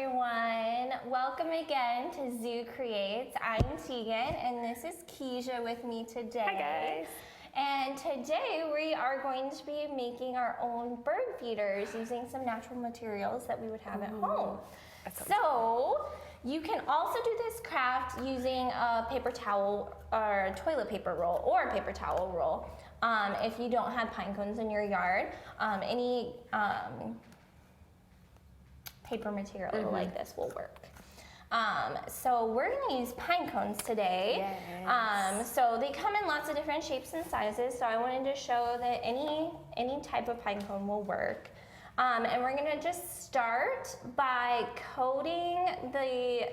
everyone. Welcome again to Zoo Creates. I'm Teagan and this is Kezia with me today. Hi guys. And today we are going to be making our own bird feeders using some natural materials that we would have at home. So you can also do this craft using a paper towel or a toilet paper roll or a paper towel roll. If you don't have pine cones in your yard, any paper material like this will work. So we're going to use pine cones today. Yes. So they come in lots of different shapes and sizes. So I wanted to show that any type of pine cone will work. And we're going to just start by coating the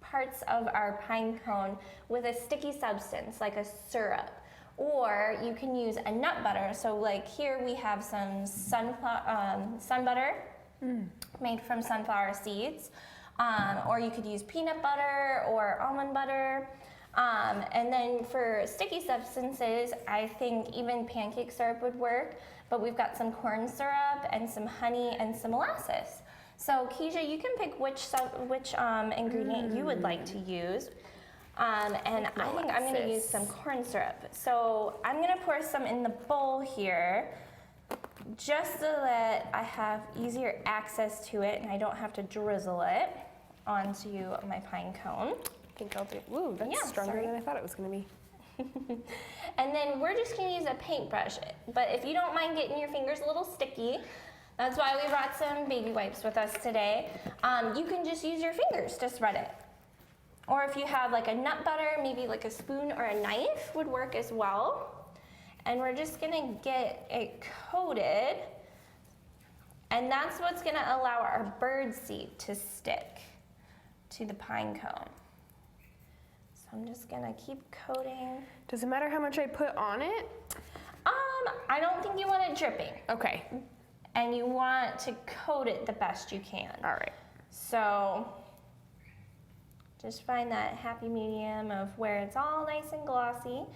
parts of our pine cone with a sticky substance like a syrup. Or you can use a nut butter. So like here we have some sun butter made from sunflower seeds. Or you could use peanut butter or almond butter. And then for sticky substances, I think even pancake syrup would work. But we've got some corn syrup and some honey and some molasses. So Kezia, you can pick which ingredient you would like to use. And I think I'm going to use some corn syrup. So I'm going to pour some in the bowl here, just so that I have easier access to it and I don't have to drizzle it onto my pine cone. I think I'll do. Ooh, that's stronger than I thought it was going to be. And then we're just going to use a paintbrush. But if you don't mind getting your fingers a little sticky, that's why we brought some baby wipes with us today. You can just use your fingers to spread it. Or if you have like a nut butter, maybe like a spoon or a knife would work as well. And we're just going to get it coated. And that's what's going to allow our bird seed to stick to the pine cone. So I'm just going to keep coating. Does it matter how much I put on it? I don't think you want it dripping. Okay. And you want to coat it the best you can. All right. So just find that happy medium of where it's all nice and glossy.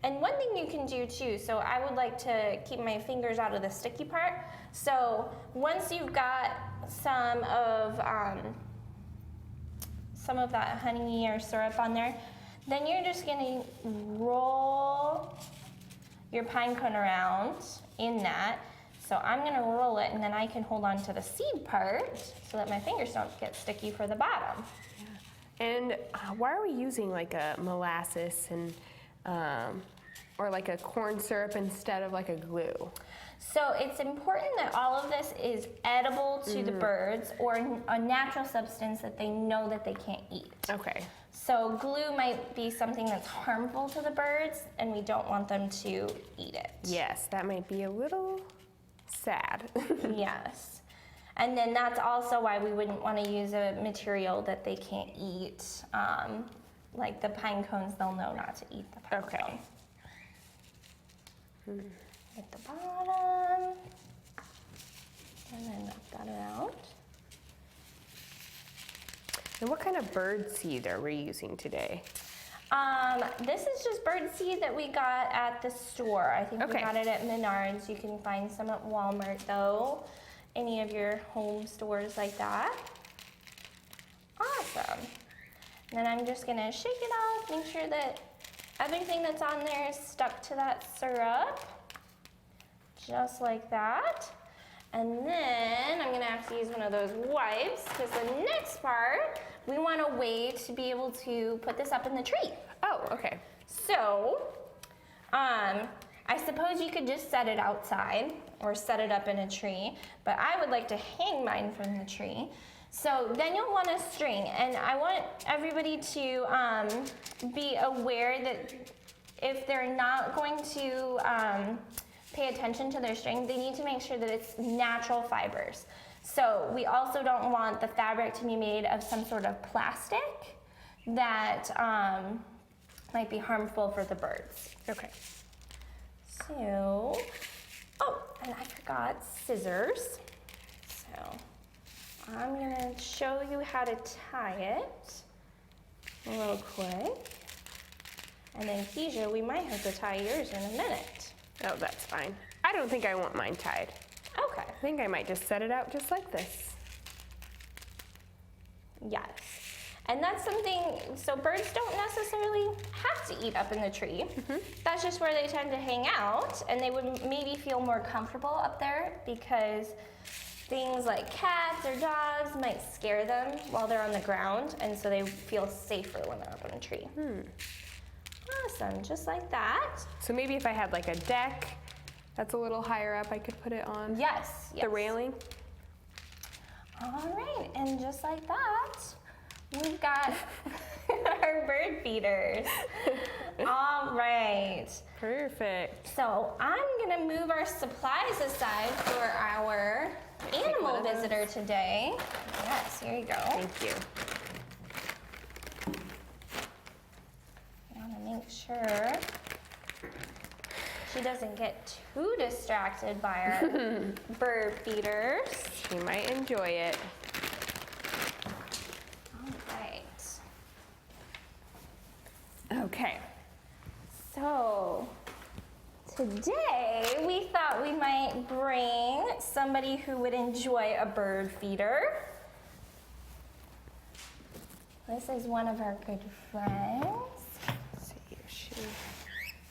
And one thing you can do too, so I would like to keep my fingers out of the sticky part. So once you've got some of that honey or syrup on there, then you're just gonna roll your pine cone around in that. So I'm gonna roll it and then I can hold on to the seed part so that my fingers don't get sticky for the bottom. Yeah. And why are we using like a molasses and or like a corn syrup instead of like a glue? So it's important that all of this is edible to the birds or a natural substance that they know that they can't eat. Okay. So glue might be something that's harmful to the birds and we don't want them to eat it. Yes, that might be a little sad. Yes. And then that's also why we wouldn't want to use a material that they can't eat. Like the pine cones, they'll know not to eat the pine cone. At the bottom, and then knock that around. And what kind of bird seed are we using today? This is just bird seed that we got at the store. I think we got it at Menards. You can find some at Walmart though. Any of your home stores like that. Awesome. And then I'm just gonna shake it off, make sure that everything that's on there is stuck to that syrup. Just like that. And then I'm gonna have to use one of those wipes because the next part, we want a way to be able to put this up in the tree. Oh, okay. So, I suppose you could just set it outside or set it up in a tree, but I would like to hang mine from the tree. So then you'll want a string, and I want everybody to be aware that if they're not going to pay attention to their string, they need to make sure that it's natural fibers. So we also don't want the fabric to be made of some sort of plastic that might be harmful for the birds. Okay. So, oh, and I forgot scissors. So I'm gonna show you how to tie it real quick. And then Kezia, we might have to tie yours in a minute. Oh, that's fine. I don't think I want mine tied. Okay. I think I might just set it out just like this. Yes. And that's something, so birds don't necessarily have to eat up in the tree. That's just where they tend to hang out, and they would maybe feel more comfortable up there because things like cats or dogs might scare them while they're on the ground, and so they feel safer when they're up in a tree. Awesome, just like that. So maybe if I had like a deck that's a little higher up, I could put it on Yes. the railing. All right, and just like that, we've got our bird feeders. All right. Perfect. So I'm gonna move our supplies aside for our animal visitor today. Yes, here you go. Thank you. I wanna make sure she doesn't get too distracted by our bird feeders. She might enjoy it. All right. Okay. So today we thought we might bring somebody who would enjoy a bird feeder. This is one of our good friends. Let's see here.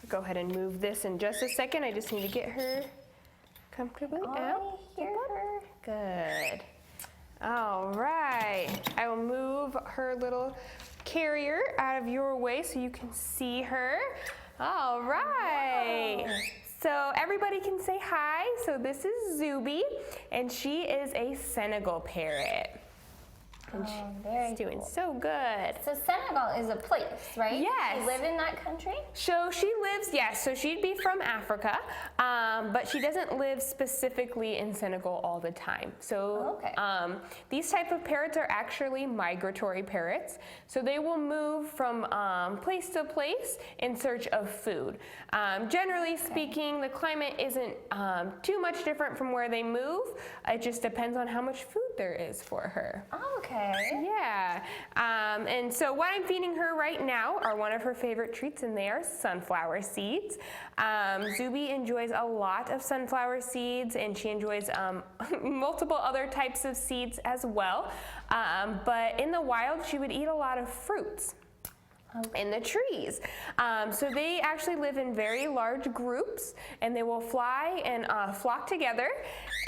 Go ahead and move this in just a second. I just need to get her comfortably out. I hear her. Good. All right. I will move her little carrier out of your way so you can see her. All right. Wow. So everybody can say hi. So this is Zuby, and she is a Senegal parrot. And Very she's doing cool. so good. So Senegal is a place, right? Yes. You live in that country? So she lives, yes, so she'd be from Africa, but she doesn't live specifically in Senegal all the time. So Okay. These type of parrots are actually migratory parrots. So they will move from place to place in search of food. Generally speaking, the climate isn't too much different from where they move. It just depends on how much food there is for her. Oh, okay. Yeah, and so what I'm feeding her right now are one of her favorite treats, and they are sunflower seeds. Zuby enjoys a lot of sunflower seeds, and she enjoys multiple other types of seeds as well. But in the wild, she would eat a lot of fruits. In the trees. So they actually live in very large groups, and they will fly and flock together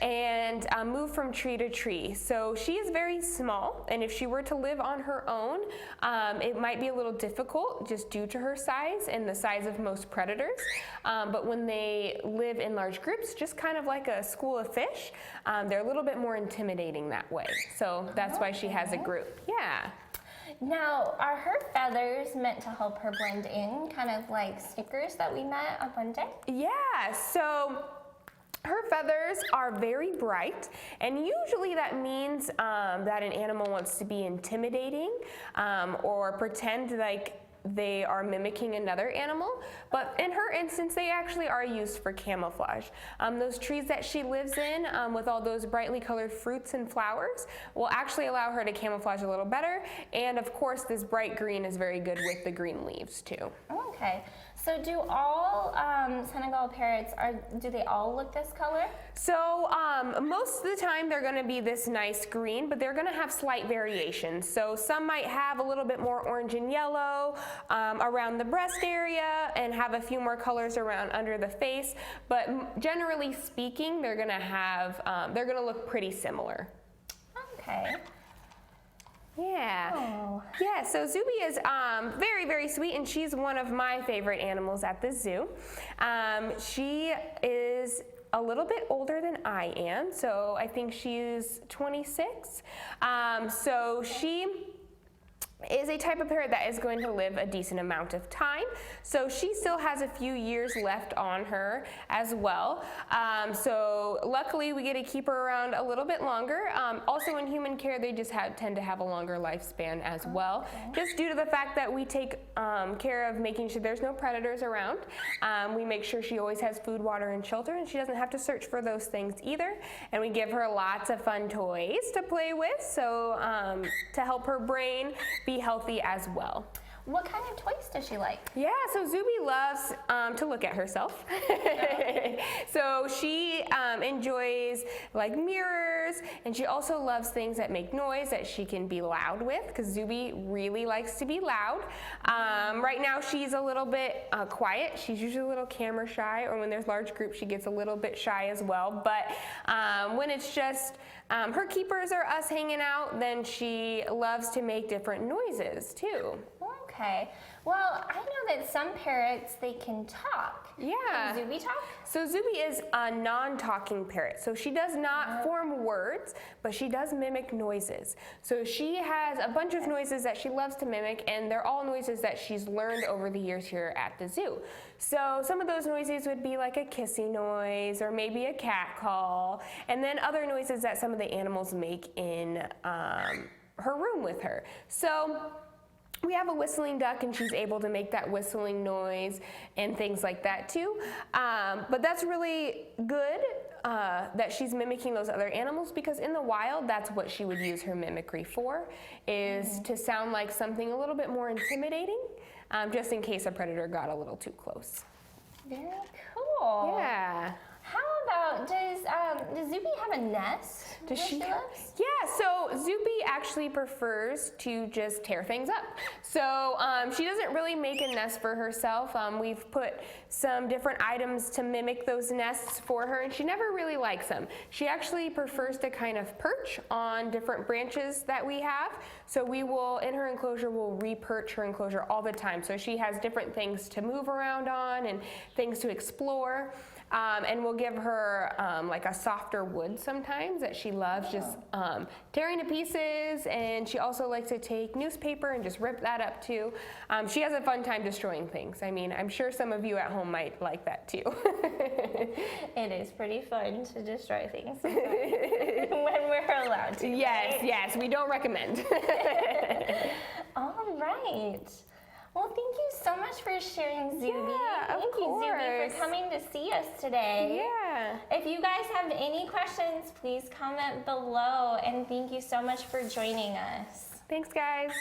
and move from tree to tree. So she is very small, and if she were to live on her own, it might be a little difficult just due to her size and the size of most predators. But when they live in large groups, just kind of like a school of fish, they're a little bit more intimidating that way. So that's why she has a group. Yeah. Now, are her feathers meant to help her blend in, kind of like Snickers that we met on Monday? Yeah, so her feathers are very bright, and usually that means that an animal wants to be intimidating or pretend like they are mimicking another animal, but in her instance, they actually are used for camouflage. Those trees that she lives in with all those brightly colored fruits and flowers will actually allow her to camouflage a little better, and of course this bright green is very good with the green leaves too. Okay, so do all Senegal parrots, do they all look this color? So most of the time they're going to be this nice green, but they're going to have slight variations. So some might have a little bit more orange and yellow around the breast area and have a few more colors around under the face. But generally speaking, they're going to look pretty similar. Okay. Yeah. Oh. Yeah, so Zuby is very, very sweet, and she's one of my favorite animals at the zoo. She is a little bit older than I am, so I think she's 26. So she is a type of parrot that is going to live a decent amount of time. So she still has a few years left on her as well. So luckily we get to keep her around a little bit longer. Also in human care, they just tend to have a longer lifespan as well, just due to the fact that we take care of making sure there's no predators around. We make sure she always has food, water, and shelter, and she doesn't have to search for those things either. And we give her lots of fun toys to play with, so to help her brain be healthy as well. What kind of toys does she like? Yeah, so Zuby loves to look at herself. So she enjoys like mirrors, and she also loves things that make noise that she can be loud with, because Zuby really likes to be loud. Right now she's a little bit quiet. She's usually a little camera shy, or when there's large groups she gets a little bit shy as well. But when it's just her keepers or us hanging out, then she loves to make different noises too. Okay. Well, I know that some parrots, they can talk. Yeah. Can Zuby talk? So Zuby is a non-talking parrot. So she does not form words, but she does mimic noises. So she has a bunch of noises that she loves to mimic, and they're all noises that she's learned over the years here at the zoo. So some of those noises would be like a kissy noise, or maybe a cat call, and then other noises that some of the animals make in her room with her. So we have a whistling duck, and she's able to make that whistling noise and things like that too. But that's really good that she's mimicking those other animals, because in the wild, that's what she would use her mimicry for, is to sound like something a little bit more intimidating, just in case a predator got a little too close. Very cool. Yeah. How about, does Zuby have a nest? Does where she? lives? Yeah, so Zuby actually prefers to just tear things up. So she doesn't really make a nest for herself. We've put some different items to mimic those nests for her, and she never really likes them. She actually prefers to kind of perch on different branches that we have. So we will, in her enclosure, we'll re-perch her enclosure all the time. So she has different things to move around on and things to explore. And we'll give her like a softer wood sometimes that she loves just tearing to pieces, and she also likes to take newspaper and just rip that up too. She has a fun time destroying things. I mean, I'm sure some of you at home might like that too. It is pretty fun to destroy things when we're allowed to. Yes, right? yes, we don't recommend. All right. Well, thank you so much for sharing, Zuby. Yeah, of Thank you, Zuby, course. for coming to see us today. Yeah. If you guys have any questions, please comment below. And thank you so much for joining us. Thanks, guys.